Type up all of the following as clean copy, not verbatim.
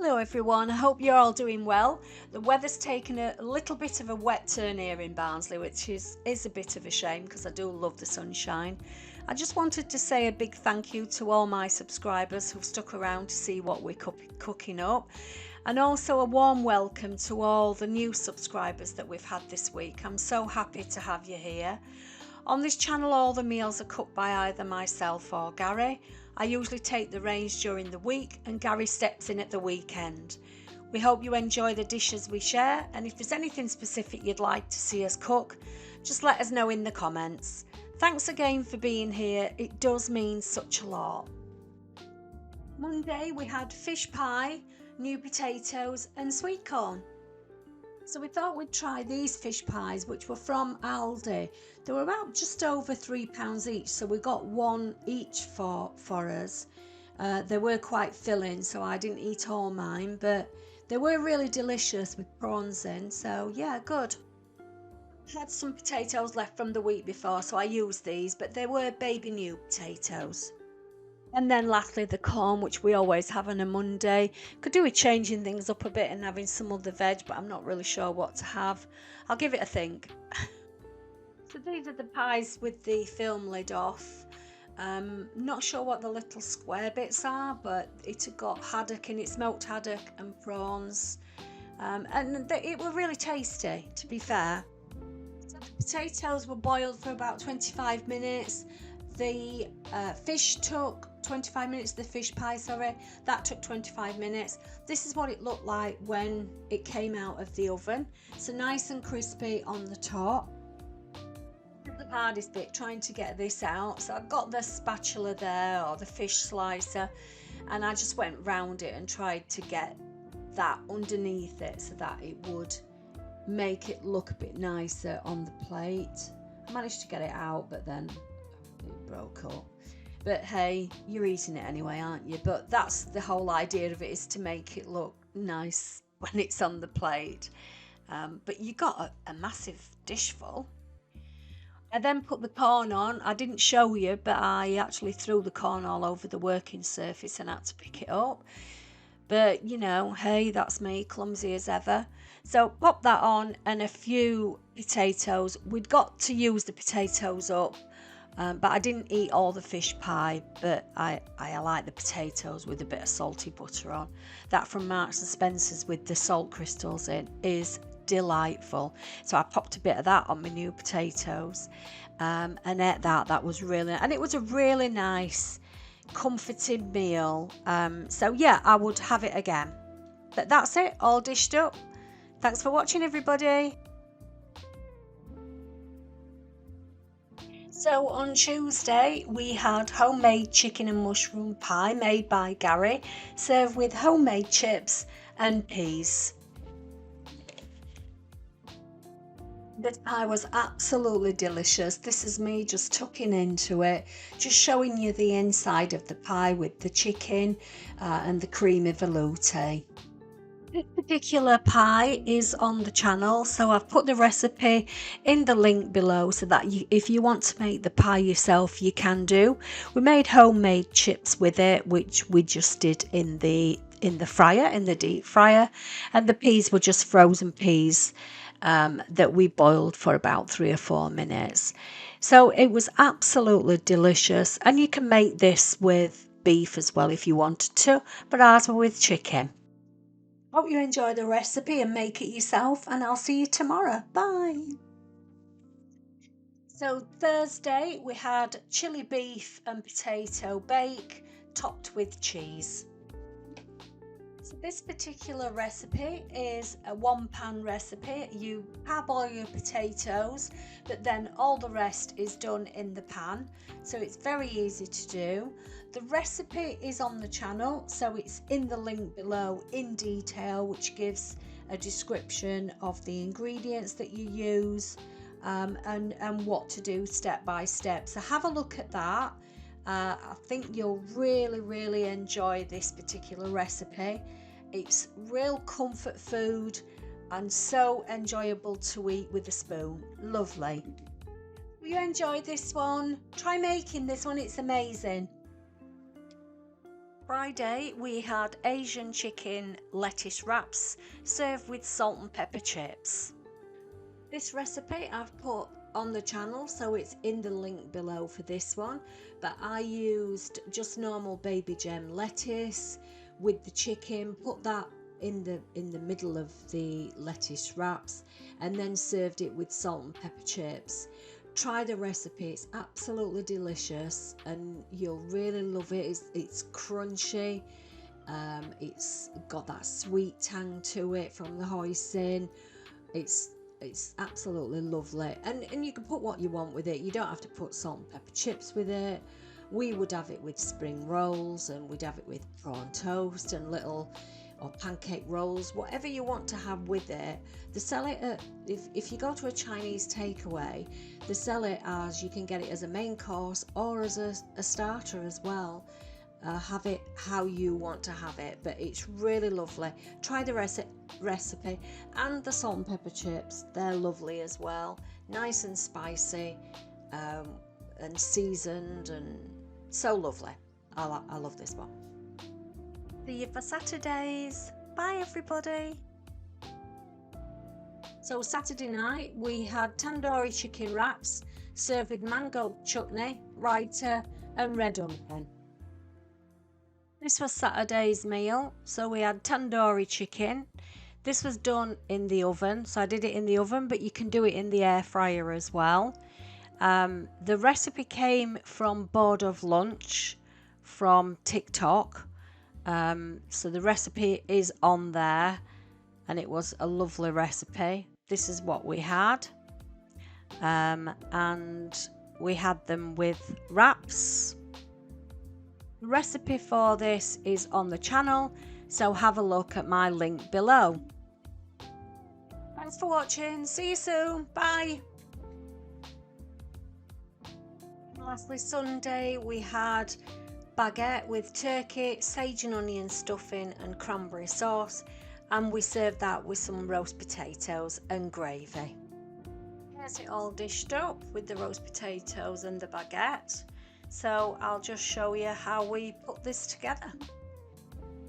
Hello everyone, I hope you're all doing well. The weather's taken a little bit of a wet turn here in Barnsley, which is a bit of a shame because I do love the sunshine. I just wanted to say a big thank you to all my subscribers who've stuck around to see what we're cooking up, and also a warm welcome to all the new subscribers that we've had this week. I'm so happy to have you here. On this channel, all the meals are cooked by either myself or Gary. I usually take the reins during the week and Gary steps in at the weekend. We hope you enjoy the dishes we share, and if there's anything specific you'd like to see us cook, just let us know in the comments. Thanks again for being here, it does mean such a lot. Monday we had fish pie, new potatoes and sweet corn. So we thought we'd try these fish pies, which were from Aldi. They were about just over £3 each, so we got one each for us. They were quite filling, so I didn't eat all mine, but they were really delicious with prawns in, so yeah, good. Had some potatoes left from the week before, so I used these, but they were baby new potatoes. And then lastly, the corn, which we always have on a Monday. Could do with changing things up a bit and having some other veg, but I'm not really sure what to have. I'll give it a think. So these are the pies with the film lid off. Not sure what the little square bits are, but it had got haddock in it, smoked haddock and prawns. It were really tasty, to be fair. So the potatoes were boiled for about 25 minutes. The fish took 25 minutes, the fish pie, sorry, that took 25 minutes. This is what it looked like when it came out of the oven. So nice and crispy on the top. The hardest bit, trying to get this out. So I've got the spatula there, or the fish slicer, and I just went round it and tried to get that underneath it so that it would make it look a bit nicer on the plate. I managed to get it out, but then it broke up. But hey, you're eating it anyway, aren't you? But that's the whole idea of it, is to make it look nice when it's on the plate. But you got a massive dish full. I then put the corn on. I didn't show you, but I actually threw the corn all over the working surface and had to pick it up. But you know, hey, that's me, clumsy as ever. So pop that on and a few potatoes. We'd got to use the potatoes up. But I didn't eat all the fish pie, but I like the potatoes with a bit of salty butter on. That from Marks and Spencer's with the salt crystals in is delightful. So I popped a bit of that on my new potatoes and ate that. That was really, and it was a really nice, comforting meal. So yeah, I would have it again. But that's it, all dished up. Thanks for watching, everybody. So on Tuesday we had homemade chicken and mushroom pie made by Gary, served with homemade chips and peas. This pie was absolutely delicious. This is me just tucking into it, just showing you the inside of the pie with the chicken and the creamy velouté. This particular pie is on the channel, so I've put the recipe in the link below so that if you want to make the pie yourself, you can do. We made homemade chips with it, which we just did in the fryer, in the deep fryer, and the peas were just frozen peas that we boiled for about 3 or 4 minutes. So it was absolutely delicious, and you can make this with beef as well if you wanted to, but ours were with chicken. Hope you enjoy the recipe and make it yourself, and I'll see you tomorrow. Bye. So Thursday we had chili beef and potato bake topped with cheese. So this particular recipe is a one-pan recipe. You parboil your potatoes, but then all the rest is done in the pan. So it's very easy to do. The recipe is on the channel, so it's in the link below in detail, which gives a description of the ingredients that you use and what to do step by step. So have a look at that. I think you'll really enjoy this particular recipe. It's real comfort food and so enjoyable to eat with a spoon. Lovely. Will you enjoy this one? Try making this one, it's amazing. Friday we had Asian chicken lettuce wraps served with salt and pepper chips. This recipe I've put on the channel, so it's in the link below for this one, but I used just normal baby gem lettuce with the chicken, put that in the middle of the lettuce wraps, and then served it with salt and pepper chips. Try the recipe, it's absolutely delicious and you'll really love it. It's crunchy, it's got that sweet tang to it from the hoisin. It's absolutely lovely, and you can put what you want with it. You don't have to put salt and pepper chips with it. We would have it with spring rolls, and we'd have it with prawn toast and little or pancake rolls, whatever you want to have with it. They sell it at, if you go to a Chinese takeaway, they sell it as, you can get it as a main course or as a starter as well. Have it how you want to have it, but it's really lovely. Try the recipe, and the salt and pepper chips, they're lovely as well, nice and spicy, and seasoned, and so lovely. I love this one. See you for Saturdays. Bye everybody. So Saturday night we had tandoori chicken wraps served with mango chutney, raita and red onion. This was Saturday's meal, so we had tandoori chicken. This was done in the oven, so I did it in the oven, but you can do it in the air fryer as well. The recipe came from Board of Lunch from TikTok, so the recipe is on there, and it was a lovely recipe. This is what we had, and we had them with wraps. The recipe for this is on the channel, so have a look at my link below. Thanks for watching, see you soon, bye. And lastly, Sunday we had baguette with turkey, sage and onion stuffing and cranberry sauce, and we served that with some roast potatoes and gravy. Here's it all dished up with the roast potatoes and the baguette. So I'll just show you how we put this together.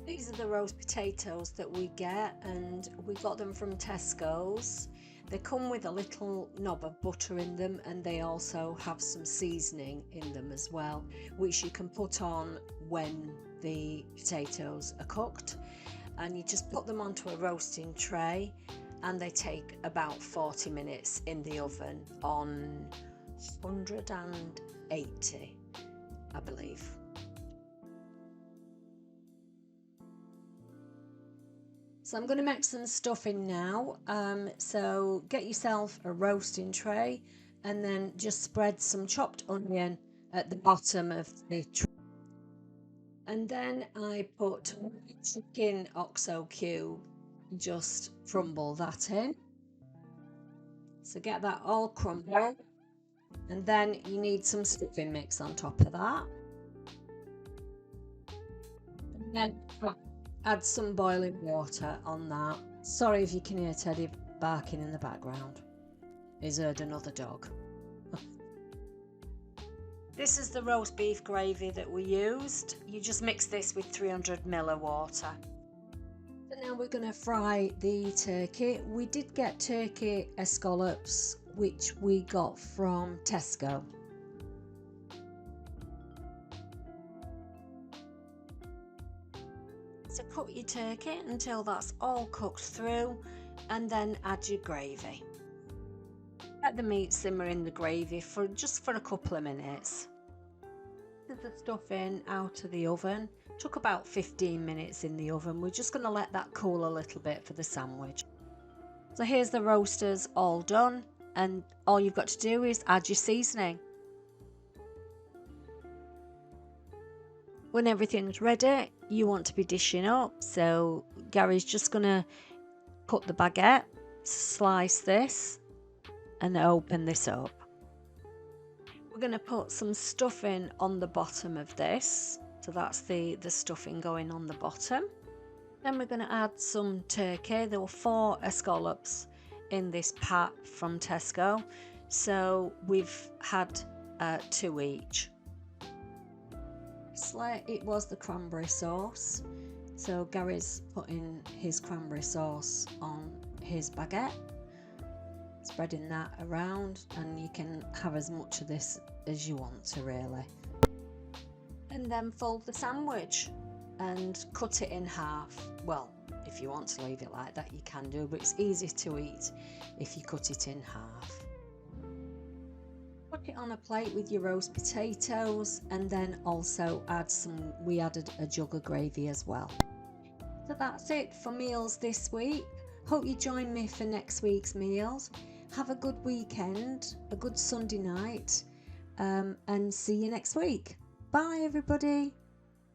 These are the roast potatoes that we get, and we got them from Tesco's. They come with a little knob of butter in them, and they also have some seasoning in them as well, which you can put on when the potatoes are cooked. And you just put them onto a roasting tray, and they take about 40 minutes in the oven on 180, I believe. So I'm going to make some stuffing now. So get yourself a roasting tray, and then just spread some chopped onion at the bottom of the tray. And then I put chicken oxo cube, just crumble that in. So get that all crumbled. And then you need some stuffing mix on top of that. And then add some boiling water on that. Sorry if you can hear Teddy barking in the background. He's heard another dog. This is the roast beef gravy that we used. You just mix this with 300 ml of water. So now we're going to fry the turkey. We did get turkey escallops, which we got from Tesco. So cook your turkey until that's all cooked through, and then add your gravy. Let the meat simmer in the gravy for just a couple of minutes. Get the stuffing out of the oven. Took about 15 minutes in the oven. We're just going to let that cool a little bit for the sandwich. So here's the roasters all done, and all you've got to do is add your seasoning. When everything's ready, you want to be dishing up. So Gary's just going to cut the baguette, slice this, and open this up. We're going to put some stuffing on the bottom of this. So that's the stuffing going on the bottom. Then we're going to add some turkey. There were 4 escallops in this pack from Tesco. So we've had 2 each. Barnsley, it was the cranberry sauce. So Gary's putting his cranberry sauce on his baguette, spreading that around, and you can have as much of this as you want to really. And then fold the sandwich and cut it in half. Well, if you want to leave it like that you can do, but it's easier to eat if you cut it in half. Put it on a plate with your roast potatoes, and then also we added a jug of gravy as well. So that's it for meals this week. Hope you join me for next week's meals. Have a good weekend, a good Sunday night, and see you next week. Bye everybody.